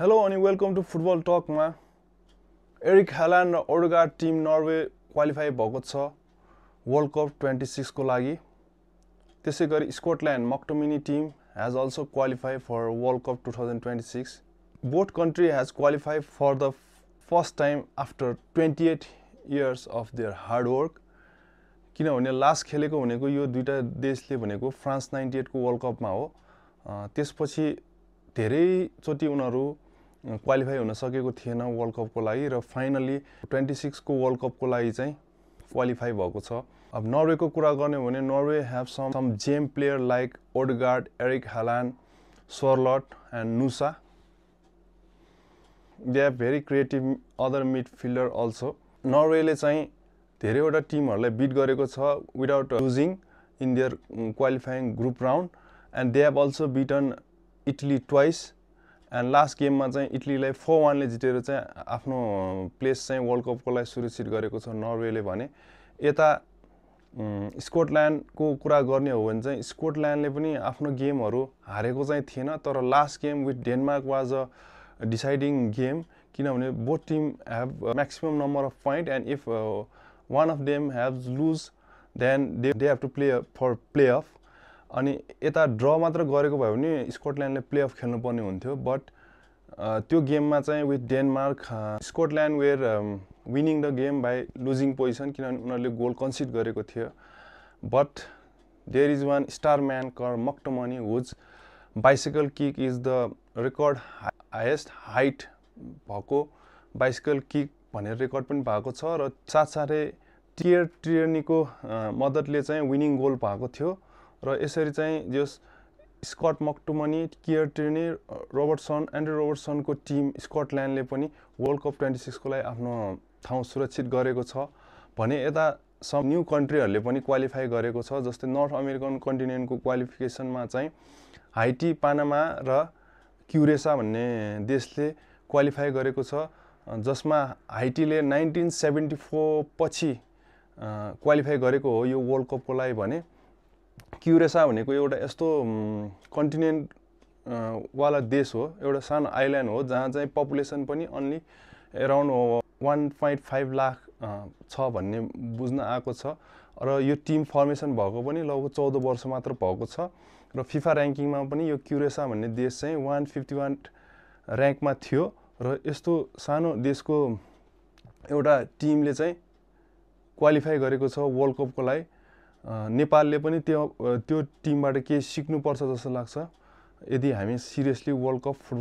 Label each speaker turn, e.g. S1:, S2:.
S1: Hello and welcome to Football Talk मा Eric हालान्ड र Odegaard team Norway qualify भएको छ वर्ल्ड कप 26 को लागि। त्यसै गरी Scotland McTominay team has also qualified for World Cup 2026. Both country has qualified for the first time after 28 years of their hard work. किनभने last खेलेको भनेको यो दुईटा देशले भनेको फ्रान्स 98 को वर्ल्ड कपमा हो। त्यसपछि धेरै चोटी उनीहरु क्वालिफाई हुन सकेको थिएन वर्ल्ड कप को लागि र फाइनली 26 को वर्ल्ड कप को लागि चाहिँ क्वालिफाई भएको छ। अब नर्वे को कुरा गर्ने भने Norway have some gem player like Odegaard, Erik Haaland, Charlotte and Nusa. They have very creative other midfielder also. नर्वेले चाहिँ धेरैवटा टिमहरुलाई बीट गरेको छ without losing in their qualifying group round, and they have also beaten Italy twice. And last game मा चाहिँ इटलीलाई 4-1 ले जितेर चाहिँ आफ्नो प्लेस चाहिँ वर्ल्ड कप को लागि सुरक्षित गरेको छ नर्वेले भने। यता स्कटल्यान्ड को कुरा गर्ने हो भने चाहिँ स्कटल्यान्डले पनि आफ्नो गेमहरु हारेको चाहिँ थिएन, तर last game with Denmark was a deciding game किनभने both team have maximum number of point and if one of them has lose then they have to play for playoff. अनि यता ड्र मात्र गरेको भए भने स्कटल्यान्डले प्लेअफ खेल्नु पर्ने हुन्थ्यो, बट त्यो गेममा चाहिँ with Denmark Scotland were winning the game by losing position किनभने उनीहरुले गोल कन्सिड गरेको थियो। But there is one star man call McTominay whose bicycle kick is the record highest height भएको बाइसिकल किक भनेर record पनि भएको छ र साथसाथै टियर्नीको मद्दतले चाहिँ विनिङ गोल भएको थियो र यसरी चाहिँ जस स्कट मक्टोमनी, कियर टियर्नी, रोबर्टसन, एन्ड्रु रोबर्टसन को टिम स्कटल्यान्डले पनि वर्ल्ड कप 26 को लागि आफ्नो ठाउँ सुरक्षित गरेको छ भने यता सम न्यू कन्ट्रीहरुले पनि क्वालिफाई गरेको छ। जस्तै नर्थ अमेरिकन कन्टिनेन्टको क्वालिफिकेसनमा चाहिँ हाइटी, पानामा र क्युरेसा भन्ने देशले क्वालिफाई गरेको छ, जसमा हाइटीले 1974 पछि क्वालिफाई गरेको हो यो वर्ल्ड कप को लागि भने क्युरेसा भनेको एउटा यस्तो कन्टिनेन्ट वाला देश हो, एउटा सानो आइल्यान्ड हो जहाँ चाहिँ पपुलेसन पनि अन्ली अराउन्ड 1.5 लाख छ भन्ने बुझ्न आएको छ र यो टिम फर्मेसन भएको पनि लगभग 14 वर्ष मात्र भएको छ र फिफा र्याङ्किङमा पनि यो क्युरेसा भन्ने देश चाहिँ 151 र्याङ्कमा थियो र यस्तो सानो देशको एउटा टिमले चाहिँ क्वालिफाई गरेको छ वर्ल्ड कप को लागि। नेपालले पनि त्यो टिमबाट केही सिक्नुपर्छ जस्तो लाग्छ यदि हामी सिरियसली वर्ल्ड कप फुटबल